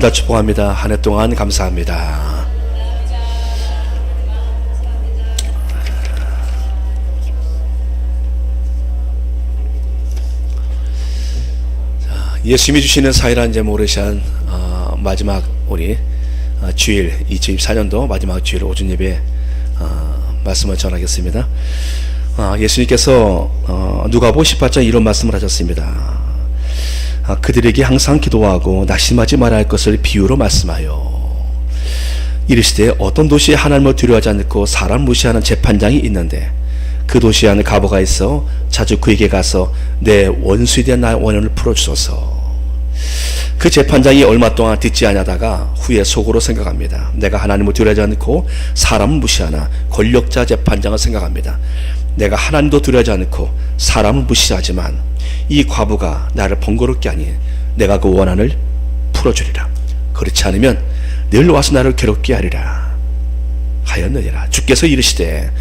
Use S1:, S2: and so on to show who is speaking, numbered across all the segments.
S1: 축복합니다. 한 해 동안 감사합니다. 예수님이 주시는 사이란 제목으로 시한 마지막 우리 주일 2024년도 마지막 주일 오전 예배 말씀을 전하겠습니다. 예수님께서 누가복음 18장 이런 말씀을 하셨습니다. 그들에게 항상 기도하고 낙심하지 말아야 할 것을 비유로 말씀하여 이르시되 어떤 도시에 하나님을 두려워하지 않고 사람 무시하는 재판장이 있는데 그 도시에 하는 가보가 있어 자주 그에게 가서 내 원수에 대한 나의 원한을 풀어주소서. 그 재판장이 얼마 동안 듣지 아니하다가 후에 속으로 생각합니다. 내가 하나님을 두려워하지 않고 사람을 무시하나 권력자 재판장을 생각합니다. 내가 하나님도 두려워하지 않고 사람을 무시하지만 이 과부가 나를 번거롭게 하니 내가 그 원한을 풀어주리라. 그렇지 않으면 늘 와서 나를 괴롭게 하리라 하였느니라. 주께서 이르시되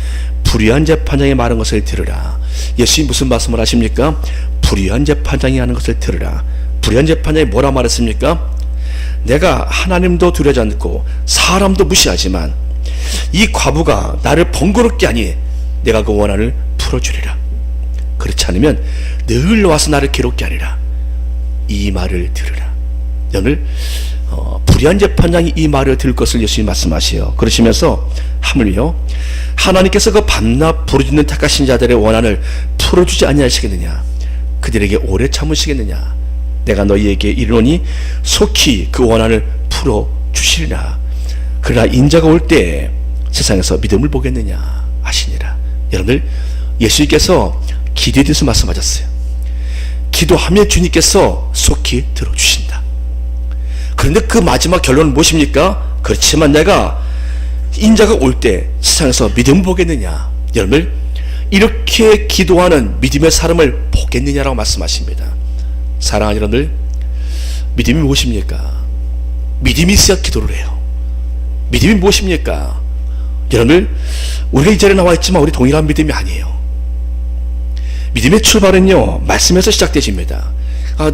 S1: 불의한 재판장이 말한 것을 들으라. 예수님 무슨 말씀을 하십니까? 불의한 재판장이 하는 것을 들으라. 불의한 재판장이 뭐라 말했습니까? 내가 하나님도 두려워하지 않고 사람도 무시하지만 이 과부가 나를 번거롭게 하니 내가 그 원한을 풀어주리라. 그렇지 않으면 늘 와서 나를 괴롭게 하리라. 이 말을 들으라. 오늘 불의한 재판장이 이 말을 들을 것을 예수님 말씀하시요. 그러시면서 하물며 하나님께서 그 밤낮 부르짖는 택하신 자들의 원한을 풀어주지 아니하시겠느냐? 그들에게 오래 참으시겠느냐? 내가 너희에게 이르노니 속히 그 원한을 풀어주시리라. 그러나 인자가 올 때 세상에서 믿음을 보겠느냐 하시니라. 여러분들, 예수님께서 기도에 대해서 말씀하셨어요. 기도하면 주님께서 속히 들어주신다. 그런데 그 마지막 결론은 무엇입니까? 그렇지만 내가 인자가 올 때 세상에서 믿음을 보겠느냐. 여러분들, 이렇게 기도하는 믿음의 사람을 보겠느냐라고 말씀하십니다. 사랑하는 여러분들, 믿음이 무엇입니까? 믿음이 있어야 기도를 해요. 믿음이 무엇입니까? 여러분들, 우리가 이 자리에 나와 있지만 우리 동일한 믿음이 아니에요. 믿음의 출발은요, 말씀에서 시작되집니다.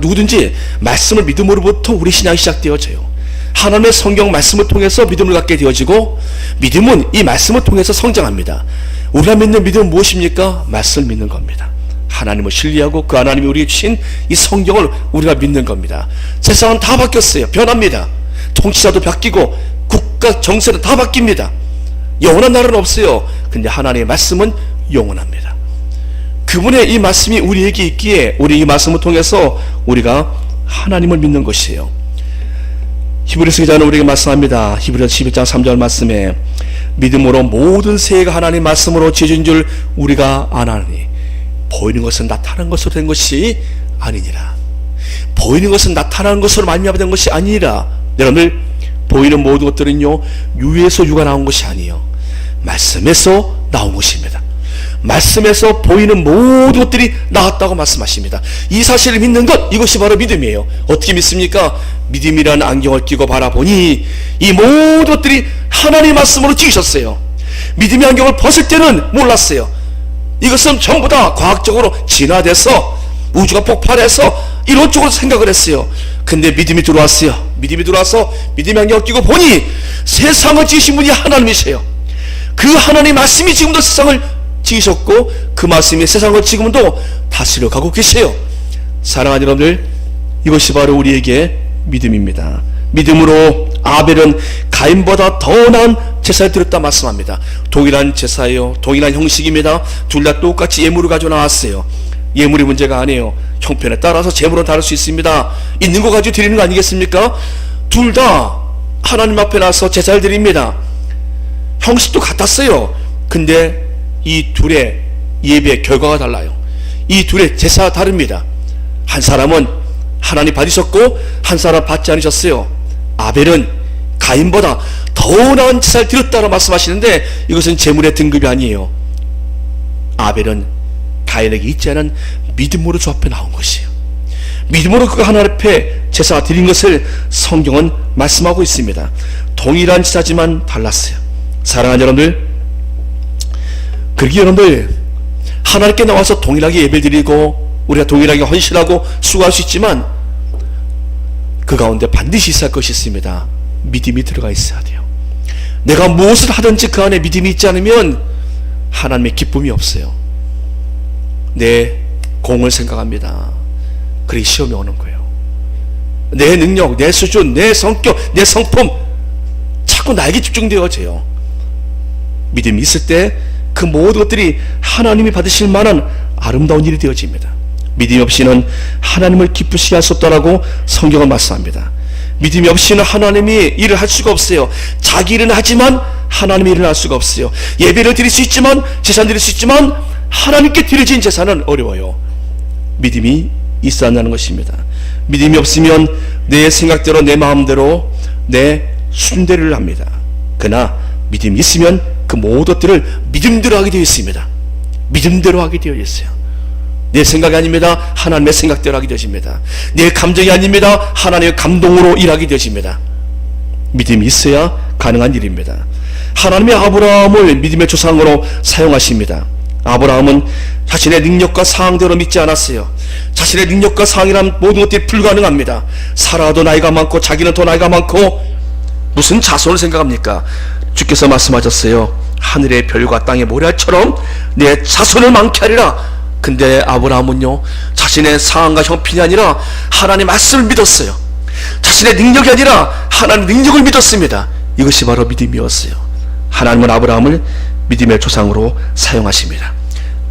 S1: 누구든지 말씀을 믿음으로부터 우리 신앙이 시작되어져요. 하나님의 성경 말씀을 통해서 믿음을 갖게 되어지고, 믿음은 이 말씀을 통해서 성장합니다. 우리가 믿는 믿음은 무엇입니까? 말씀을 믿는 겁니다. 하나님을 신뢰하고 그 하나님이 우리에게 주신 이 성경을 우리가 믿는 겁니다. 세상은 다 바뀌었어요. 변합니다. 통치자도 바뀌고 국가 정세도 다 바뀝니다. 영원한 나라는 없어요. 근데 하나님의 말씀은 영원합니다. 그분의 이 말씀이 우리에게 있기에 우리 이 말씀을 통해서 우리가 하나님을 믿는 것이에요. 히브리서 기자는 우리에게 말씀합니다. 히브리서 11장 3절 말씀에 믿음으로 모든 세계가 하나님의 말씀으로 지어진 줄 우리가 아나니 보이는 것은 나타나는 것으로 된 것이 아니니라. 보이는 것은 나타나는 것으로 말미암아 된 것이 아니니라. 여러분들, 보이는 모든 것들은요, 유에서 유가 나온 것이 아니에요. 말씀에서 나온 것입니다. 말씀에서 보이는 모든 것들이 나왔다고 말씀하십니다. 이 사실을 믿는 것, 이것이 바로 믿음이에요. 어떻게 믿습니까? 믿음이라는 안경을 끼고 바라보니 이 모든 것들이 하나님의 말씀으로 지으셨어요. 믿음의 안경을 벗을 때는 몰랐어요. 이것은 전부 다 과학적으로 진화돼서 우주가 폭발해서 이런 쪽으로 생각을 했어요. 근데 믿음이 들어왔어요. 믿음이 들어와서 믿음의 안경을 끼고 보니 세상을 지으신 분이 하나님이세요. 그 하나님의 말씀이 지금도 세상을 지으셨고 그 말씀이 세상을 지금도 다스려 가고 계세요. 사랑하는 여러분들, 이것이 바로 우리에게 믿음입니다. 믿음으로 아벨은 가인보다 더 나은 제사를 드렸다 말씀합니다. 동일한 제사예요. 동일한 형식입니다. 둘 다 똑같이 예물을 가지고 나왔어요. 예물이 문제가 아니에요. 형편에 따라서 제물은 다를 수 있습니다. 있는 거 가지고 드리는 거 아니겠습니까? 둘 다 하나님 앞에 나서 제사를 드립니다. 형식도 같았어요. 근데 이 둘의 예배의 결과가 달라요. 이 둘의 제사가 다릅니다. 한 사람은 하나님 받으셨고 한 사람 받지 않으셨어요. 아벨은 가인보다 더 나은 제사를 드렸다고 말씀하시는데 이것은 제물의 등급이 아니에요. 아벨은 가인에게 있지 않은 믿음으로 주 앞에 나온 것이에요. 믿음으로 그가 하나님 앞에 제사 드린 것을 성경은 말씀하고 있습니다. 동일한 제사지만 달랐어요. 사랑하는 여러분들, 그렇게 여러분들 하나님께 나와서 동일하게 예배를 드리고 우리가 동일하게 헌신하고 수고할 수 있지만 그 가운데 반드시 있을 것이 있습니다. 믿음이 들어가 있어야 돼요. 내가 무엇을 하든지 그 안에 믿음이 있지 않으면 하나님의 기쁨이 없어요. 내 공을 생각합니다. 그래 시험이 오는 거예요. 내 능력, 내 수준, 내 성격, 내 성품 자꾸 나에게 집중되어져요. 믿음이 있을 때 그 모든 것들이 하나님이 받으실 만한 아름다운 일이 되어집니다. 믿음이 없이는 하나님을 기쁘시게 할 수 없다라고 성경은 말씀합니다. 믿음이 없이는 하나님이 일을 할 수가 없어요. 자기 일은 하지만 하나님의 일을 할 수가 없어요. 예배를 드릴 수 있지만, 제사 드릴 수 있지만 하나님께 드려진 제사는 어려워요. 믿음이 있어야 한다는 것입니다. 믿음이 없으면 내 생각대로, 내 마음대로, 내 순대를 합니다. 그러나 믿음이 있으면 그 모든 것들을 믿음대로 하게 되어 있습니다. 믿음대로 하게 되어 있어요. 내 생각이 아닙니다. 하나님의 생각대로 하게 되어집니다. 내 감정이 아닙니다. 하나님의 감동으로 일하게 되어집니다. 믿음이 있어야 가능한 일입니다. 하나님이 아브라함을 믿음의 조상으로 사용하십니다. 아브라함은 자신의 능력과 상황대로 믿지 않았어요. 자신의 능력과 상황이란 모든 것들이 불가능합니다. 사라도 나이가 많고 자기는 더 나이가 많고 무슨 자손을 생각합니까? 주께서 말씀하셨어요. 하늘의 별과 땅의 모래처럼 내 자손을 많게 하리라. 근데 아브라함은요, 자신의 상황과 형편이 아니라 하나님의 말씀을 믿었어요. 자신의 능력이 아니라 하나님의 능력을 믿었습니다. 이것이 바로 믿음이었어요. 하나님은 아브라함을 믿음의 조상으로 사용하십니다.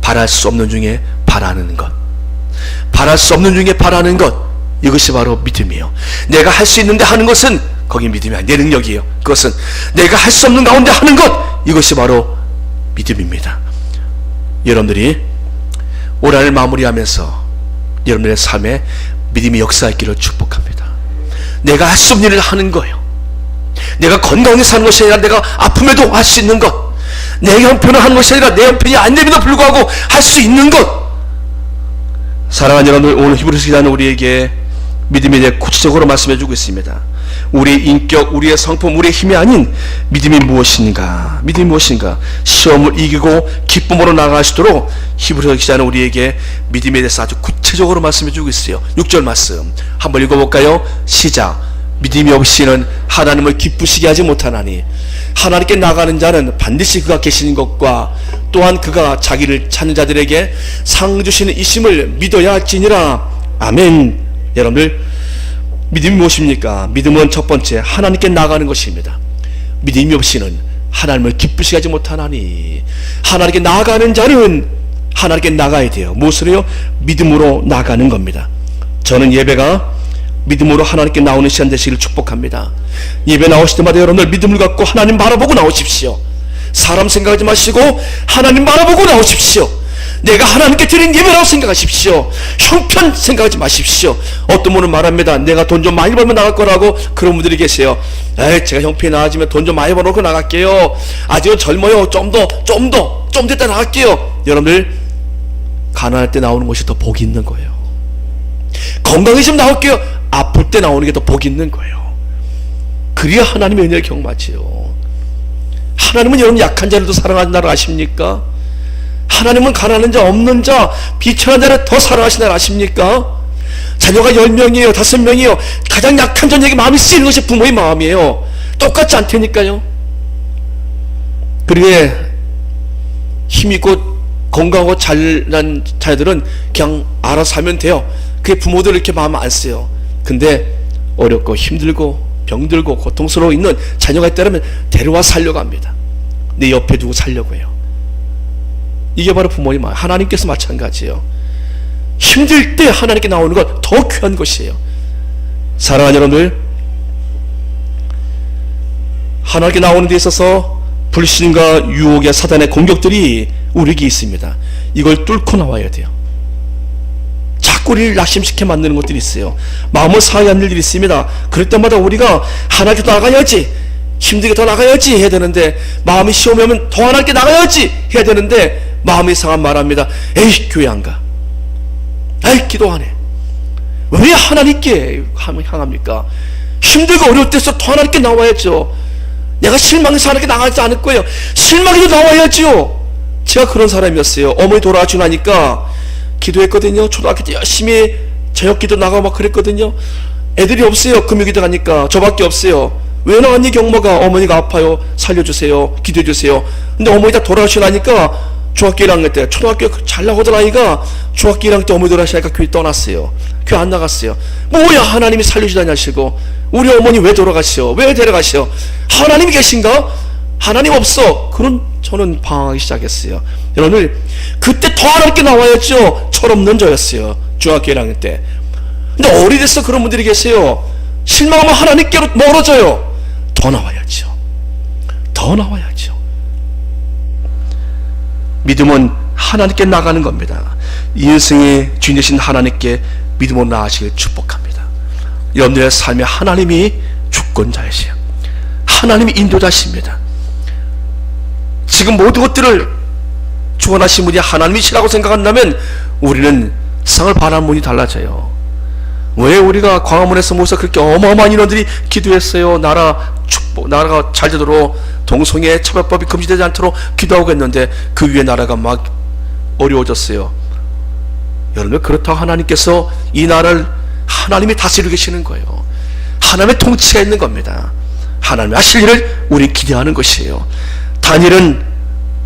S1: 바랄 수 없는 중에 바라는 것, 바랄 수 없는 중에 바라는 것, 이것이 바로 믿음이에요. 내가 할 수 있는데 하는 것은 거기 믿음이 아니에요. 내 능력이에요. 그것은 내가 할 수 없는 가운데 하는 것, 이것이 바로 믿음입니다. 여러분들이 올 한해를 마무리하면서 여러분들의 삶에 믿음이 역사했기를 축복합니다. 내가 할 수 없는 일을 하는 거예요. 내가 건강하게 사는 것이 아니라 내가 아픔에도 할 수 있는 것, 내 형편을 하는 것이 아니라 내 형편이 안 됨에도 불구하고 할 수 있는 것. 사랑하는 여러분들, 오늘 히브리서 기자는 우리에게 믿음에 대해 구체적으로 말씀해 주고 있습니다. 우리의 인격, 우리의 성품, 우리의 힘이 아닌 믿음이 무엇인가, 믿음이 무엇인가, 시험을 이기고 기쁨으로 나아갈 수 있도록 히브리서 기자는 우리에게 믿음에 대해서 아주 구체적으로 말씀해 주고 있어요. 6절 말씀 한번 읽어볼까요? 시작. 믿음이 없이는 하나님을 기쁘시게 하지 못하나니 하나님께 나가는 자는 반드시 그가 계시는 것과 또한 그가 자기를 찾는 자들에게 상 주시는 이심을 믿어야 할지니라. 아멘. 여러분들, 믿음이 무엇입니까? 믿음은 첫 번째 하나님께 나가는 것입니다. 믿음이 없이는 하나님을 기쁘시게 하지 못하나니 하나님께 나가는 자는 하나님께 나가야 돼요. 무엇으로요? 믿음으로 나가는 겁니다. 저는 예배가 믿음으로 하나님께 나오는 시간 되시기를 축복합니다. 예배 나오실 때마다 여러분들 믿음을 갖고 하나님 바라보고 나오십시오. 사람 생각하지 마시고 하나님 바라보고 나오십시오. 내가 하나님께 드린 예배라고 생각하십시오. 형편 생각하지 마십시오. 어떤 분은 말합니다. 내가 돈 좀 많이 벌면 나갈 거라고. 그런 분들이 계세요. 에이, 제가 형편이 나아지면 돈 좀 많이 벌어놓고 나갈게요. 아직은 젊어요. 좀 더 있다 나갈게요. 여러분들, 가난할 때 나오는 것이 더 복이 있는 거예요. 건강해지면 나올게요. 아플 때 나오는 게 더 복이 있는 거예요. 그래야 하나님의 은혜를 경험하지요. 하나님은 여러분 약한 자를 더 사랑한다고 아십니까? 하나님은 가난한 자, 없는 자, 비천한 자를 더 사랑하신다고 아십니까? 자녀가 10명이에요, 5명이에요. 가장 약한 자에게 마음이 쓰이는 것이 부모의 마음이에요. 똑같지 않다니까요. 그러기에 힘있고 건강하고 잘난 자녀들은 그냥 알아서 하면 돼요. 그게 부모들 이렇게 마음 안 써요. 근데 어렵고 힘들고 병들고 고통스러워 있는 자녀가 있다면 데려와 살려고 합니다. 내 옆에 두고 살려고 해요. 이게 바로 부모의 마음. 하나님께서 마찬가지예요. 힘들 때 하나님께 나오는 것 더 귀한 것이에요. 사랑하는 여러분들, 하나님께 나오는 데 있어서 불신과 유혹의 사단의 공격들이 우리에게 있습니다. 이걸 뚫고 나와야 돼요. 자꾸 우리를 낙심시켜 만드는 것들이 있어요. 마음을 상하게 하는 일들이 있습니다. 그럴 때마다 우리가 하나님께 나가야지, 힘들게 더 나가야지 해야 되는데, 마음이 시험이 오면 더 하나님께 나가야지 해야 되는데 마음이 상한 말합니다. 에이, 교회 안 가. 에이, 기도 안 해. 왜 하나님께 향합니까? 힘들고 어려울 때서 더 하나님께 나와야죠. 내가 실망해서 하나님께 나가지 않을 거예요. 실망해도 나와야죠. 제가 그런 사람이었어요. 어머니 돌아가시고 나니까 기도했거든요. 초등학교 때 열심히 저녁 기도 나가고 막 그랬거든요. 애들이 없어요. 금요기도 가니까 저밖에 없어요. 왜 나왔니 경모가? 어머니가 아파요. 살려주세요. 기도해주세요. 근데 어머니 다 돌아가시라니까 중학교 1학년 때, 초등학교 잘 나오던 아이가 중학교 1학년 때 어머니 돌아가시니까 교회 떠났어요. 교회 안 나갔어요. 뭐야 하나님이 살려주다니 하시고 우리 어머니 왜 돌아가시오? 왜 데려가시오? 하나님이 계신가? 하나님 없어. 그런 저는 방황하기 시작했어요. 여러분 그때 더 하나님께 나와야죠. 철없는 저였어요. 중학교 1학년 때. 근데 어리돼서 그런 분들이 계세요. 실망하면 하나님께로 멀어져요. 더 나와야죠. 더 나와야죠. 믿음은 하나님께 나가는 겁니다. 인생의 주인 되신 하나님께 믿음으로 나아가시길 축복합니다. 여러분들의 삶에 하나님이 주권자이세요. 하나님이 인도자십니다. 지금 모든 것들을 주관하신 분이 하나님이시라고 생각한다면 우리는 세상을 바라는 문이 달라져요. 왜 우리가 광화문에서 모여서 그렇게 어마어마한 인원들이 기도했어요. 나라가 잘 되도록 동성애 차별법이 금지되지 않도록 기도하고 했는데 그 위에 나라가 막 어려워졌어요. 여러분 그렇다고 하나님께서 이 나라를 하나님이 다스리고 계시는 거예요. 하나님의 통치가 있는 겁니다. 하나님이 하실 일을 우리 기대하는 것이에요. 다니엘은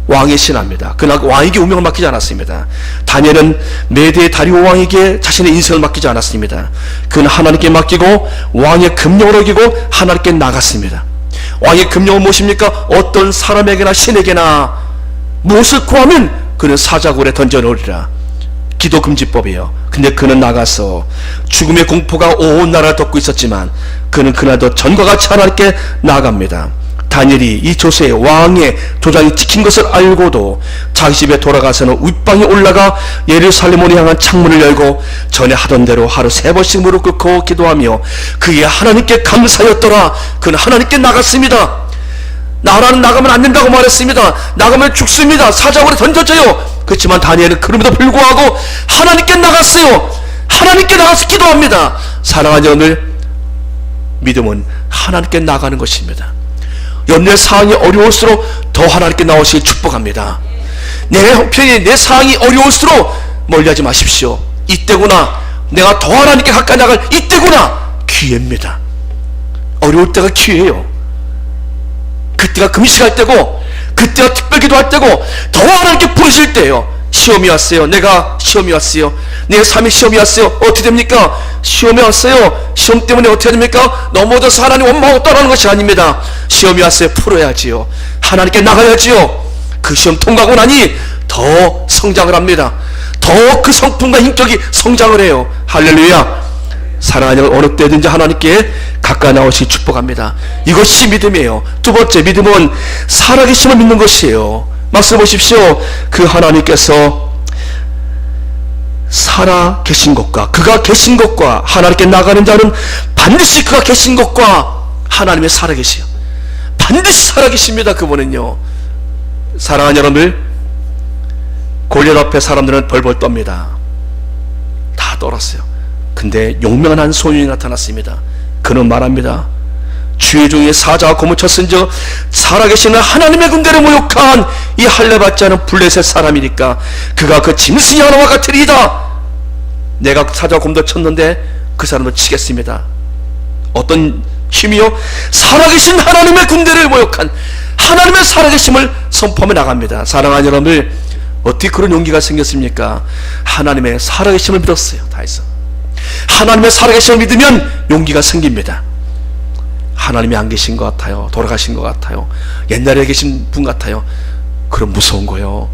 S1: 왕의 신하입니다. 그러나 왕에게 운명을 맡기지 않았습니다. 다니엘은 메대 다리오 왕에게 자신의 인생을 맡기지 않았습니다. 그는 하나님께 맡기고 왕의 금령을 어기고 하나님께 나갔습니다. 왕의 금령은 무엇입니까? 어떤 사람에게나 신에게나 무엇을 구하면 그는 사자굴에 던져놓으리라. 기도금지법이에요. 근데 그는 나가서 죽음의 공포가 온 나라를 덮고 있었지만 그는 그날도 전과 같이 하나님께 나아갑니다. 다니엘이 이 조세의 왕의 조장이 찍힌 것을 알고도 자기 집에 돌아가서는 윗방에 올라가 예루살렘으로 향한 창문을 열고 전에 하던 대로 하루 3번씩 무릎 꿇고 기도하며 그게 하나님께 감사였더라. 그는 하나님께 나갔습니다. 나라는 나가면 안 된다고 말했습니다. 나가면 죽습니다. 사자굴에 던져져요. 그렇지만 다니엘은 그럼에도 불구하고 하나님께 나갔어요. 하나님께 나가서 기도합니다. 사랑하는 여러분들, 믿음은 하나님께 나가는 것입니다. 여러분의 상황이 어려울수록 더 하나님께 나오시길 축복합니다. 내 형편이, 내 상황이 어려울수록 멀리하지 마십시오. 이때구나. 내가 더 하나님께 가까이 나갈 이때구나. 기회입니다. 어려울 때가 기회예요. 그때가 금식할 때고, 그때가 특별 기도할 때고, 더 하나님께 부르실 때예요. 시험이 왔어요. 내가 시험이 왔어요. 내 삶에 시험이 왔어요. 어떻게 됩니까? 시험이 왔어요. 시험 때문에 어떻게 됩니까? 넘어져서 하나님 원망하고 떠나는 것이 아닙니다. 시험이 왔어요. 풀어야지요. 하나님께 나가야지요. 그 시험 통과하고 나니 더 성장을 합니다. 더 그 성품과 인격이 성장을 해요. 할렐루야. 사랑하는 어느 때든지 하나님께 가까이 나오시기 축복합니다. 이것이 믿음이에요. 두 번째, 믿음은 살아계심을 믿는 것이에요. 말씀 보십시오. 그 하나님께서 살아 계신 것과 그가 계신 것과 하나님께 나가는 자는 반드시 그가 계신 것과 하나님의 살아 계시요. 반드시 살아 계십니다. 그분은요. 사랑하는 여러분들, 골리앗 앞에 사람들은 벌벌 떱니다. 다 떨었어요. 근데 용맹한 한 소년이 나타났습니다. 그는 말합니다. 주의 종의 사자와 고무쳤은즉 살아계시는 하나님의 군대를 모욕한 이 할례받지 않은 블레셋 사람이니까 그가 그 짐승이 하나와 같으리이다. 내가 사자와 곰도 쳤는데 그 사람도 치겠습니다. 어떤 힘이요? 살아계신 하나님의 군대를 모욕한 하나님의 살아계심을 선포하며 나갑니다. 사랑하는 여러분들, 어떻게 그런 용기가 생겼습니까? 하나님의 살아계심을 믿었어요. 다 했어. 하나님의 살아계심을 믿으면 용기가 생깁니다. 하나님이 안 계신 것 같아요. 돌아가신 것 같아요. 옛날에 계신 분 같아요. 그럼 무서운 거예요.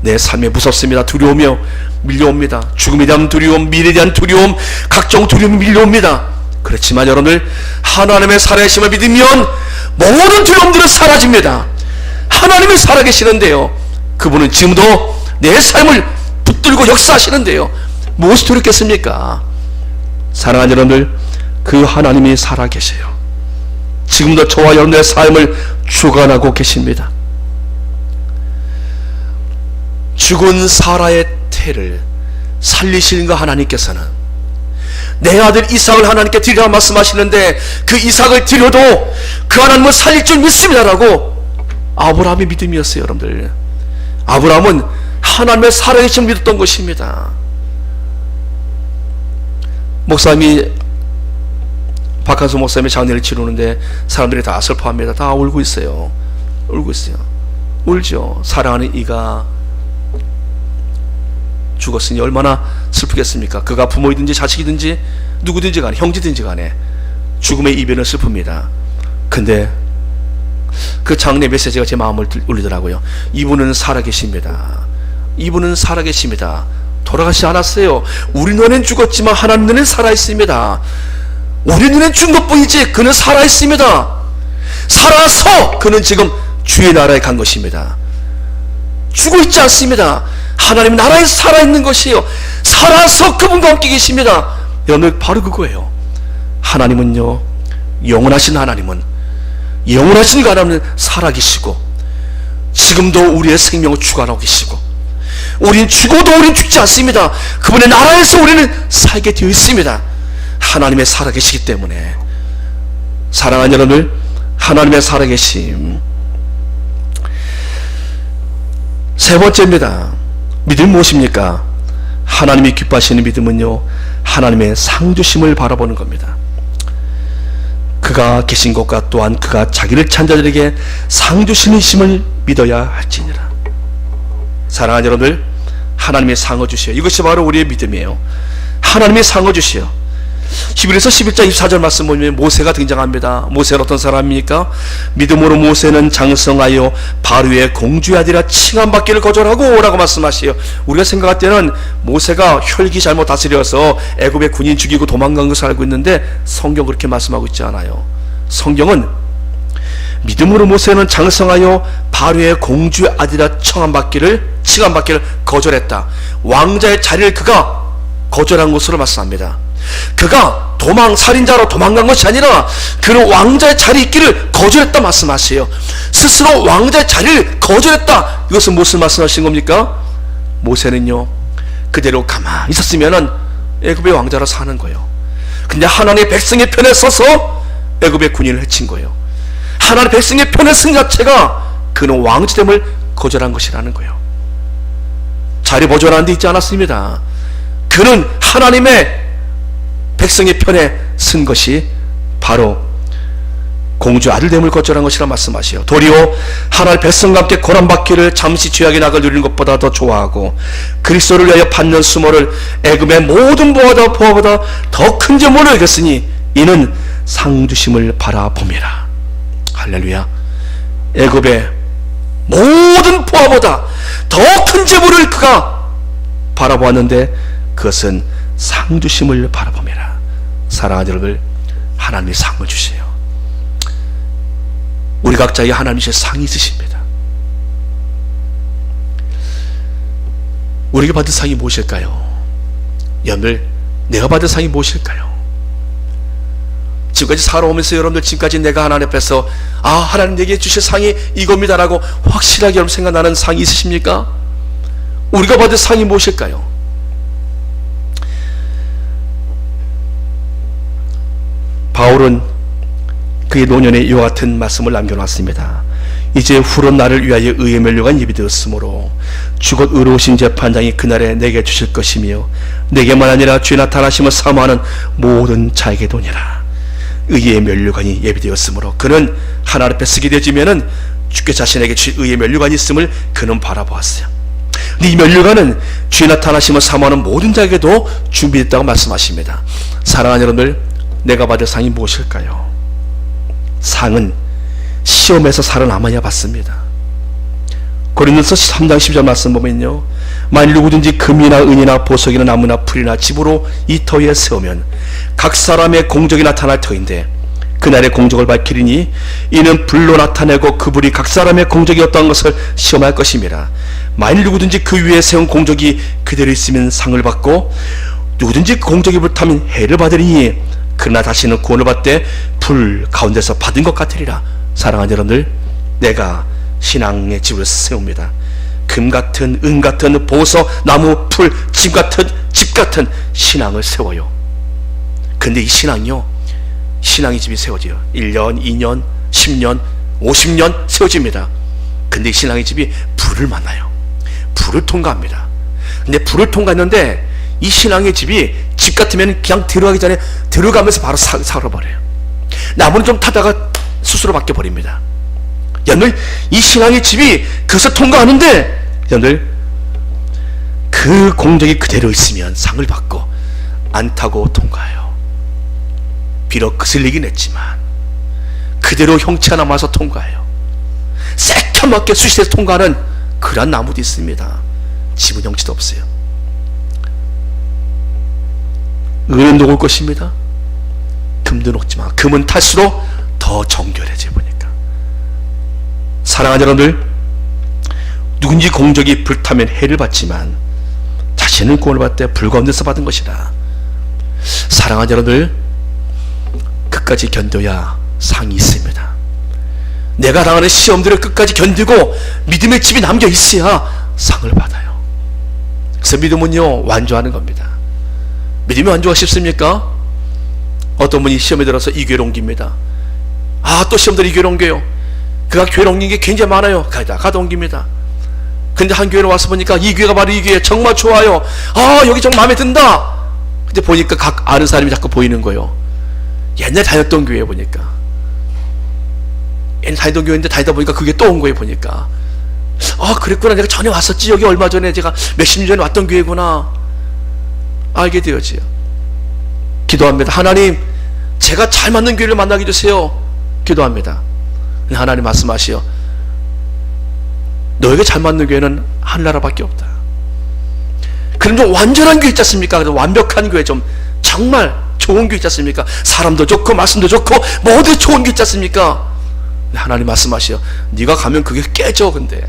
S1: 내 삶에 무섭습니다. 두려우며 밀려옵니다. 죽음에 대한 두려움, 미래에 대한 두려움, 각종 두려움이 밀려옵니다. 그렇지만 여러분들, 하나님의 살아계심을 믿으면 모든 두려움들은 사라집니다. 하나님이 살아계시는데요, 그분은 지금도 내 삶을 붙들고 역사하시는데요, 무엇이 두렵겠습니까? 사랑하는 여러분들, 그 하나님이 살아계세요. 지금도 저와 여러분의 삶을 주관하고 계십니다. 죽은 사라의 태를 살리시는 그 하나님께서는 내 아들 이삭을 하나님께 드리라 말씀하시는데, 그 이삭을 드려도 그 하나님을 살릴 줄 믿습니다라고 아브라함의 믿음이었어요. 여러분들, 아브라함은 하나님의 살아계심을 믿었던 것입니다. 목사님이 박한수 목사님의 장례를 치르는데 사람들이 다 슬퍼합니다. 다 울고 있어요. 울고 있어요. 울죠. 사랑하는 이가 죽었으니 얼마나 슬프겠습니까? 그가 부모이든지 자식이든지 누구든지 간에, 형제든지 간에 죽음의 이별은 슬픕니다. 근데 그 장례 메시지가 제 마음을 울리더라고요. 이분은 살아계십니다. 이분은 살아계십니다. 돌아가시지 않았어요. 우리 눈엔 죽었지만 하나님 눈엔 살아있습니다. 우리 눈엔 죽은 것뿐이지 그는 살아있습니다. 살아서 그는 지금 주의 나라에 간 것입니다. 죽어 있지 않습니다. 하나님 나라에 살아있는 것이에요. 살아서 그분과 함께 계십니다. 여러분, 바로 그거예요. 하나님은요, 영원하신 하나님은, 영원하신 그 하나님은 살아계시고 지금도 우리의 생명을 주관하고 계시고, 우린 죽어도 우린 죽지 않습니다. 그분의 나라에서 우리는 살게 되어 있습니다. 하나님의 살아계시기 때문에. 사랑하는 여러분들, 하나님의 살아계심. 세 번째입니다. 믿음 무엇입니까? 하나님이 기뻐하시는 믿음은요, 하나님의 상주심을 바라보는 겁니다. 그가 계신 것과 또한 그가 자기를 찬 자들에게 상주심을 믿어야 할지니라. 사랑하는 여러분들, 하나님의 상을 주시오. 이것이 바로 우리의 믿음이에요. 하나님의 상을 주시오. 히브리서 11장 24절 말씀 보면 모세가 등장합니다. 모세는 어떤 사람입니까? 믿음으로 모세는 장성하여 바로의 공주의 아들이라 칭함받기를 거절하고 라고 말씀하시요. 우리가 생각할 때는 모세가 혈기 잘못 다스려서 애굽의 군인 죽이고 도망간 것을 알고 있는데 성경 그렇게 말씀하고 있지 않아요. 성경은 믿음으로 모세는 장성하여 바로의 공주의 아들이라 칭함받기를 거절했다. 왕자의 자리를 그가 거절한 것으로 말씀합니다. 그가 살인자로 도망간 것이 아니라 그는 왕자의 자리에 있기를 거절했다 말씀하세요. 스스로 왕자의 자리를 거절했다. 이것은 무슨 말씀하신 겁니까? 모세는요, 그대로 가만히 있었으면은 애굽의 왕자로 사는 거예요. 근데 하나님의 백성의 편에 서서 애굽의 군인을 해친 거예요. 하나님의 백성의 편에 쓴 자체가 그는 왕자됨을 거절한 것이라는 거예요. 자리 보존하는 데 있지 않았습니다. 그는 하나님의 백성의 편에 쓴 것이 바로 공주 아들됨을 거절한 것이라 말씀하시오. 도리어 하나님의 백성과 함께 고난받기를 잠시 죄악의 낙을 누리는 것보다 더 좋아하고 그리스도를 위하여 받는 수모를 애굽의 모든 보화보다 더 큰 재물을 여겼으니 이는 상주심을 바라봄이라. 할렐루야. 애굽의 모든 보화보다 더 큰 재물을 그가 바라보았는데 그것은 상주심을 바라봄이라. 사랑하는 여러분, 하나님이 상을 주세요. 우리 각자에게 하나님의 상이 있으십니다. 우리에게 받은 상이 무엇일까요? 여러분들, 내가 받은 상이 무엇일까요? 지금까지 살아오면서 여러분들, 지금까지 내가 하나님 앞에서 하나님 내게 주실 상이 이겁니다라고 확실하게 여러분 생각나는 상이 있으십니까? 우리가 받은 상이 무엇일까요? 바울은 그의 노년에 이와 같은 말씀을 남겨놨습니다. 이제 후론 나를 위하여 의의 면류관 예비되었으므로 주곧 의로우신 재판장이 그날에 내게 주실 것이며 내게만 아니라 주의 나타나심을 사모하는 모든 자에게 도니라. 의의 면류관이 예비되었으므로 그는 하나님 앞에 쓰게 되지면은 주께 자신에게 주의 의의 면류관이 있음을 그는 바라보았어요. 근데 이 면류관은 주의 나타나심을 사모하는 모든 자에게도 준비됐다고 말씀하십니다. 사랑하는 여러분들, 내가 받을 상이 무엇일까요? 상은 시험에서 살아남아야 받습니다. 고린도서 3장 10절 말씀 보면요, 만일 누구든지 금이나 은이나 보석이나 나무나 풀이나 집으로 이 터에 세우면 각 사람의 공적이 나타날 터인데 그날의 공적을 밝히리니 이는 불로 나타내고 그 불이 각 사람의 공적이 어떠한 것을 시험할 것임이라. 만일 누구든지 그 위에 세운 공적이 그대로 있으면 상을 받고 누구든지 그 공적이 불타면 해를 받으리니 그러나 다시는 구원을 받되 불 가운데서 받은 것 같으리라. 사랑하는 여러분들, 내가 신앙의 집을 세웁니다. 금 같은, 은 같은, 보석, 나무, 풀, 집 같은 신앙을 세워요. 근데 이 신앙이요, 신앙의 집이 세워져요. 1년, 2년, 10년, 50년 세워집니다. 근데 이 신앙의 집이 불을 만나요. 불을 통과합니다. 근데 불을 통과했는데 이 신앙의 집이 집 같으면 그냥 들어가기 전에 들어가면서 바로 살아버려요. 나무는 좀 타다가 스스로 바뀌어버립니다. 여러분들, 이 신앙의 집이 그것을 통과하는데, 여러분들, 그 공적이 그대로 있으면 상을 받고, 안 타고 통과해요. 비록 거슬리긴 했지만 그대로 형체가 남아서 통과해요. 새까맣게 수시에서 통과하는 그런 나무도 있습니다. 지분 형체도 없어요. 은은 녹을 것입니다. 금도 녹지만 금은 탈수록 더 정결해져 보니까. 사랑하는 여러분들, 누군지 공적이 불타면 해를 받지만 자신은 구원을 받되 불가운 데서 받은 것이라. 사랑하는 여러분들, 끝까지 견뎌야 상이 있습니다. 내가 당하는 시험들을 끝까지 견디고 믿음의 집이 남겨 있어야 상을 받아요. 그래서 믿음은요, 완주하는 겁니다. 믿음이 완주가 쉽습니까? 어떤 분이 시험에 들어서 이 교회로 옮깁니다. 또 시험들 이 교회로 옮겨요. 그가 교회로 옮긴 게 굉장히 많아요. 가다 옮깁니다. 근데 한 교회로 와서 보니까 이 교회가 바로 이 교회 정말 좋아요. 여기 정말 마음에 든다. 근데 보니까 각 아는 사람이 자꾸 보이는 거예요. 옛날에 다녔던 교회 보니까, 옛날에 다니던 교회인데 다니다 보니까 그게 또 온 거예요. 보니까 그랬구나, 내가 전에 왔었지, 여기 얼마 전에 제가 몇십 년 전에 왔던 교회구나 알게 되어지요. 기도합니다. 하나님, 제가 잘 맞는 교회를 만나게 해주세요. 기도합니다. 하나님 말씀하시오. 너에게 잘 맞는 교회는 하늘나라밖에 없다. 그럼 좀 완전한 교회 있지 않습니까? 완벽한 교회, 좀 정말 좋은 교회 있지 않습니까? 사람도 좋고 말씀도 좋고 모두 좋은 교회 있지 않습니까? 하나님 말씀하시오. 네가 가면 그게 깨져. 근데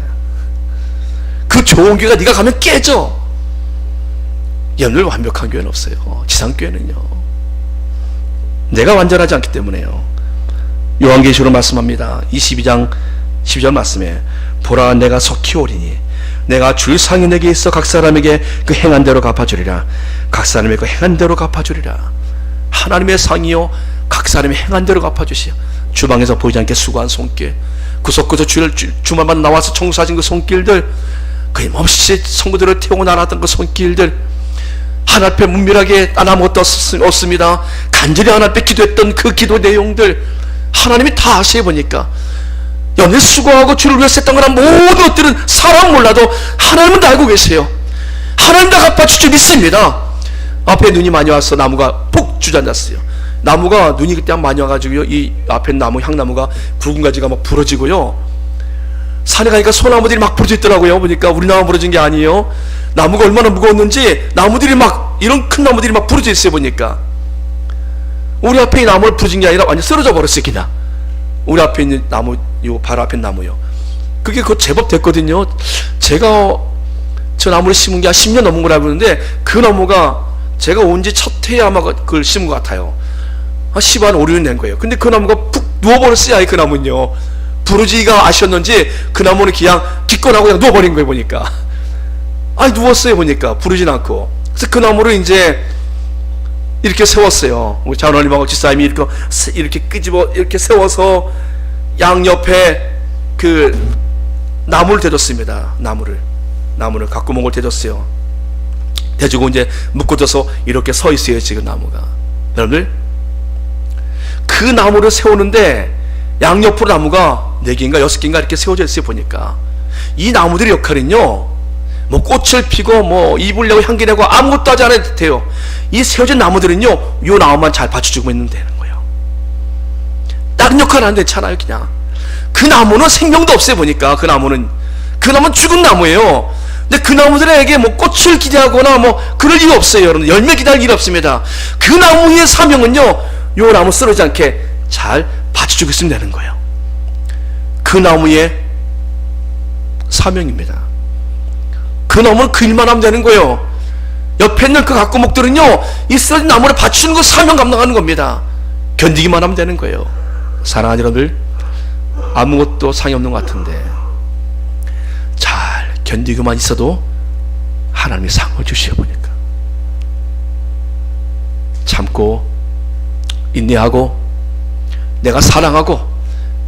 S1: 그 좋은 교회가 네가 가면 깨져. 여러분, 완벽한 교회는 없어요. 지상교회는요, 내가 완전하지 않기 때문에요. 요한계시록으로 말씀합니다. 22장 12절 말씀에, 보라, 내가 속히 오리니 내가 줄 상이 내게 있어 각 사람에게 그 행한 대로 갚아주리라. 각 사람에게 그 행한 대로 갚아주리라. 하나님의 상이요, 각 사람이 행한 대로 갚아주시오. 주방에서 보이지 않게 수고한 손길, 구석구석 주말마다 나와서 청소하신 그 손길들, 끊임없이 성도들을 태우고 나갔던 그 손길들, 하나님 앞에 문밀하게 단 아무것도 없습니다. 간절히 하나님 앞에 기도했던 그 기도 내용들 하나님이 다 아시해 보니까, 여러분이 수고하고 주를 위해서 했던 거나 모든 것들은 사람 몰라도 하나님은 다 알고 계세요. 하나님 다 갚아줄 줄 믿습니다. 앞에 눈이 많이 와서 나무가 푹 주저앉았어요. 나무가 눈이 그때 많이 와가지고요, 이 앞에 나무, 향나무가 굵은 가지가 막 부러지고요, 산에 가니까 소나무들이 막 부러져 있더라고요. 보니까 우리 나무 부러진 게 아니에요. 나무가 얼마나 무거웠는지 나무들이 막, 이런 큰 나무들이 막 부러져 있어요. 보니까 우리 앞에 이 나무를 부러진 게 아니라 완전 쓰러져 버렸어요. 그냥 우리 앞에 있는 나무, 요 바로 앞에 나무요, 그게 그거 제법 됐거든요. 제가 저 나무를 심은 게 한 10년 넘은 거라고 그러는데, 그 나무가 제가 온 지 첫 해에 아마 그걸 심은 것 같아요. 한 10한 5, 6년 된 거예요. 근데 그 나무가 푹 누워버렸어요. 그 나무는요, 부러지기가 아쉬웠는지 그 나무는 그냥 기권하고 그냥 누워버린 거예요. 보니까 누웠어요. 보니까 부르진 않고. 그래서 그 나무를 이제 이렇게 세웠어요. 우리 장로님하고 집사님이 이렇게 끄집어 이렇게 세워서 양옆에 그 나무를 대줬습니다. 나무를 갖고 몽을 대줬어요. 대주고 이제 묶어져서 이렇게 서 있어요. 지금 나무가. 여러분들, 그 나무를 세우는데 양옆으로 나무가 4개인가 6개인가 이렇게 세워져 있어요. 보니까 이 나무들의 역할은요, 뭐 꽃을 피고 뭐 잎을 내고 향기 내고 아무것도 하지 않아도 돼요. 이 세워진 나무들은요, 요 나무만 잘 받쳐주고 있는 되는 거예요. 다른 역할은 안 되잖아요. 그냥 그 나무는 생명도 없어요. 보니까 그 나무는 죽은 나무예요. 근데 그 나무들에게 뭐 꽃을 기대하거나 뭐 그럴 일이 없어요. 여러분, 열매 기대할 일이 없습니다. 그 나무의 사명은요, 요 나무 쓰러지지 않게 잘 받쳐주고 있으면 되는 거예요. 그 나무의 사명입니다. 그 나무는 그 일만 하면 되는 거예요. 옆에 있는 그 각고목들은요, 이 쓰러진 나무를 받치는 거 사명 감당하는 겁니다. 견디기만 하면 되는 거예요. 사랑하는 여러분들, 아무것도 상이 없는 것 같은데 잘 견디고만 있어도 하나님이 상을 주시어 보니까 참고 인내하고 내가 사랑하고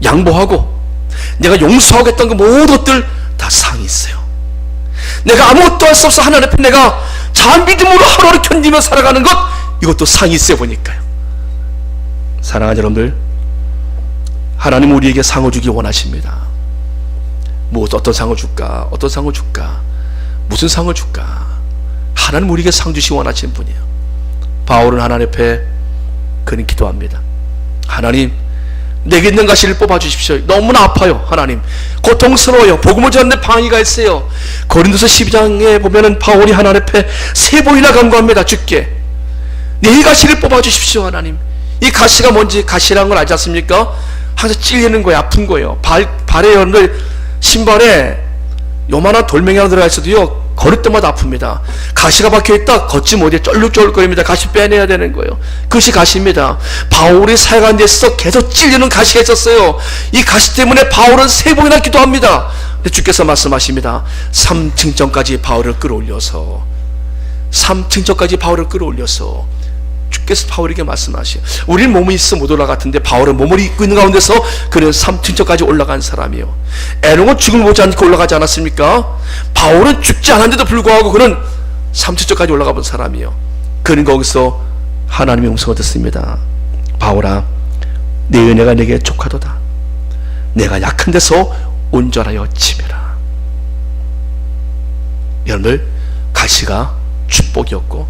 S1: 양보하고 내가 용서하고 했던 그 모든 것들 다 상이 있어요. 내가 아무것도 할 수 없어 하나님 앞에 내가 잘 믿음으로 하루하루 견디며 살아가는 것, 이것도 상이 있어요. 보니까요. 사랑하는 여러분들, 하나님 우리에게 상을 주기 원하십니다. 어떤 상을 줄까? 어떤 상을 줄까? 무슨 상을 줄까? 하나님 우리에게 상 주시기 원하시는 분이에요. 바울은 하나님 앞에 그는 기도합니다. 하나님, 내게 있는 가시를 뽑아주십시오. 너무나 아파요. 하나님, 고통스러워요. 복음을 전하는데 방해가 있어요. 고린도서 12장에 보면은 바울이 하나님 앞에 3번이나 간구합니다. 주께 내 가시를 뽑아주십시오. 하나님, 이 가시가 뭔지, 가시라는 걸 알지 않습니까? 항상 찔리는 거예요. 아픈 거예요. 발에 여러분들 신발에 요만한 돌멩이 하나 들어가 있어도요, 걸을 때마다 아픕니다. 가시가 박혀있다 걷지 못해 쩔룩쩔룩거립니다. 가시 빼내야 되는 거예요. 그것이 가시입니다. 바울이 사역하는 데 있어서 계속 찔리는 가시가 있었어요. 이 가시 때문에 바울은 3번이나 기도합니다. 근데 주께서 말씀하십니다. 3층전까지 바울을 끌어올려서, 3층전까지 바울을 끌어올려서 주께서 바울에게 말씀하시요. 우리는 몸이 있어 못 올라갔는데 바울은 몸을 입고 있는 가운데서 그는 3층전까지 올라간 사람이요. 에녹은 죽음을 보지 않고 올라가지 않았습니까? 바울은 죽지 않았는데도 불구하고 그는 3층전까지 올라가 본 사람이요. 그는 거기서 하나님의 음성을 듣습니다. 바울아, 내 은혜가 내게 족하도다. 내가 약한 데서 온전하여 지매라. 여러분들, 가시가 축복이었고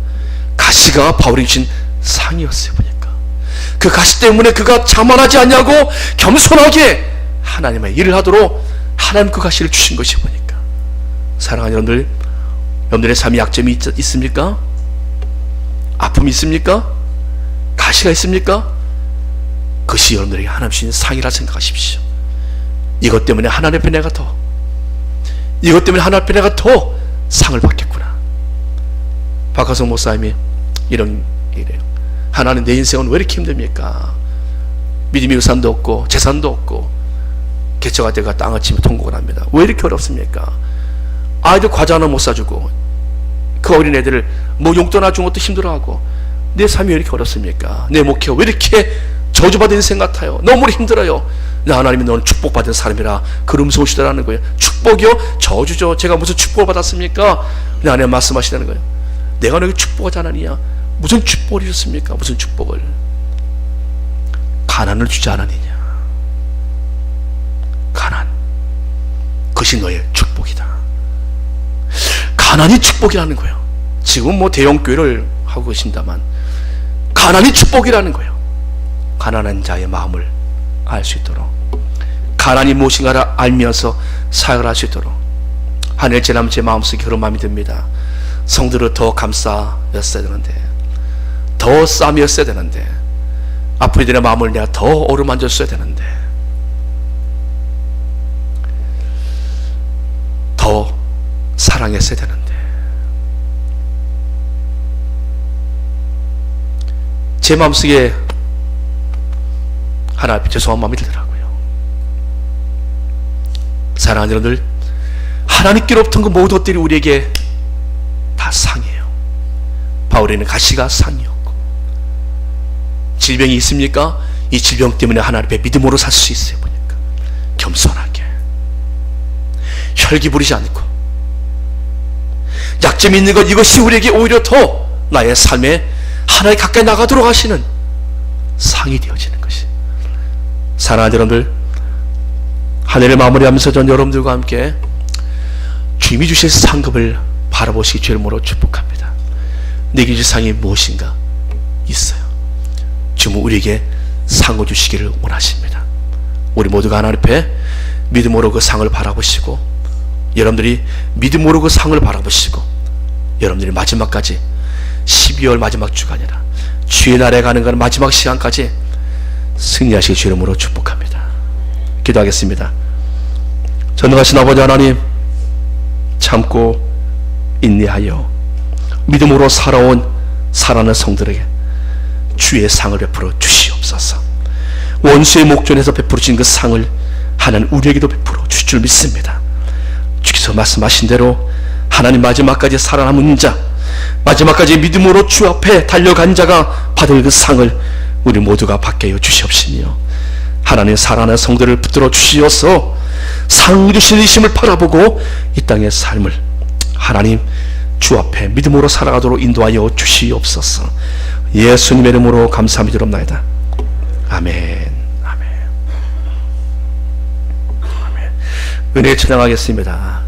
S1: 가시가 바울이 주신 상이었어요. 보니까 그 가시 때문에 그가 자만하지 않냐고 겸손하게 하나님의 일을 하도록 하나님 그 가시를 주신 것이 보니까. 사랑하는 여러분들, 여러분들의 삶에 약점이 있습니까? 아픔이 있습니까? 가시가 있습니까? 그것이 여러분들에게 하나님 주신 상이라 생각하십시오. 이것 때문에 하나님 앞에 내가 더, 이것 때문에 하나님 앞에 내가 더 상을 받겠구나. 박하성 목사님이 이런 얘기래요. 하나님, 내 인생은 왜 이렇게 힘듭니까? 믿음의 유산도 없고 재산도 없고 개척할 때가 땅을 치며 통곡을 합니다. 왜 이렇게 어렵습니까? 아이들 과자 하나 못 사주고 그 어린 애들을 뭐 용돈 하나 준 것도 힘들어하고 내 삶이 왜 이렇게 어렵습니까? 내 목회가 왜 이렇게 저주받은 인생 같아요? 너무 힘들어요. 하나님이 너는 축복받은 사람이라 그 음성을 주더라는 거예요. 축복이요? 저주죠. 제가 무슨 축복을 받았습니까? 하나님 말씀하시다는 거예요. 내가 너에게 축복하지 않았느냐? 무슨 축복을 주셨습니까? 무슨 축복을? 가난을 주지 않았느냐? 가난, 그것이 너의 축복이다. 가난이 축복이라는 거예요. 지금 뭐 대형교회를 하고 계신다만 가난이 축복이라는 거예요. 가난한 자의 마음을 알 수 있도록, 가난이 무엇인가를 알면서 사역을 할 수 있도록 하늘 지나면 제 마음속에 그런 마음이 듭니다. 성들을 더 감싸였어야 되는데, 더 쌈이었어야 되는데, 아픈 이들의 마음을 내가 더 어루만졌어야 되는데, 더 사랑했어야 되는데, 제 마음속에 하나님 죄송한 마음이 들더라고요. 사랑하는 여러분들, 하나님께로부터 그 모든 것들이 우리에게 다 상이에요. 바울에는 가시가 상이었고, 질병이 있습니까? 이 질병 때문에 하나님 앞에 믿음으로 살 수 있어요. 보니까 겸손하게, 혈기 부리지 않고, 약점이 있는 것, 이것이 우리에게 오히려 더 나의 삶에 하나님 가까이 나가도록 하시는 상이 되어지는 것이. 사랑하는 여러분들, 한 해를 마무리하면서 전 여러분들과 함께 주님이 주실 상급을 바라보시기 주를 모로 축복합니다. 내게 주실 상이 무엇인가 있어요. 주님은 우리에게 상을 주시기를 원하십니다. 우리 모두가 하나님 앞에 믿음으로 그 상을 바라보시고, 여러분들이 믿음으로 그 상을 바라보시고, 여러분들이 마지막까지 12월 마지막 주가 아니라 주의 날에 가는 건 마지막 시간까지 승리하시기 주의 이름으로 축복합니다. 기도하겠습니다. 전능하신 아버지 하나님, 참고 인내하여 믿음으로 살아온 살아난 성들에게 주의 상을 베풀어 주시옵소서. 원수의 목전에서 베풀어 주신 그 상을 하나님 우리에게도 베풀어 주실 줄 믿습니다. 주께서 말씀하신 대로 하나님 마지막까지 살아남은 자, 마지막까지 믿음으로 주 앞에 달려간 자가 받을 그 상을 우리 모두가 받게 하여 주시옵시며, 하나님 살아난 성들을 붙들어 주시어서 상 주신 이심을 바라보고 이 땅의 삶을 하나님 주 앞에 믿음으로 살아가도록 인도하여 주시옵소서. 예수님의 이름으로 감사함이 드립나이다. 아멘. 아멘. 은혜 찬양하겠습니다.